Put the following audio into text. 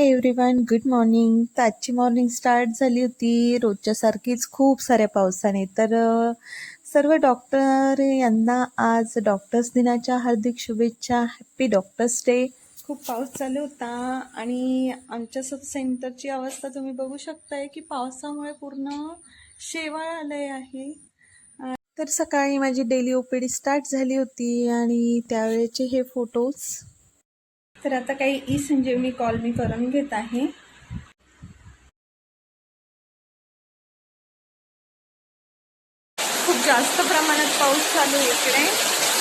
Hi everyone, good morning. तर आजची morning start झाली होती रोजच्यासारखीच खूप साऱ्या पावसाने. तर सर्व डॉक्टर यांना आज डॉक्टर्स दिनाच्या हार्दिक शुभेच्छा. Happy doctors day. खूप पाऊस चालू होता आणि आमच्या सब सेंटरची अवस्था तुम्ही बघू शकताय की पावसामुळे पूर्ण शेवाळ आलंय आहे. तर सकाळी माझी डेली ओपीडी स्टार्ट झाली होती आणि त्यावेळेचे हे फोटोज. तर आता काही ई संजीवनी कॉल मी करून घेत आहे. खूप जास्त प्रमाणात पाऊस चालू आहे इकडे.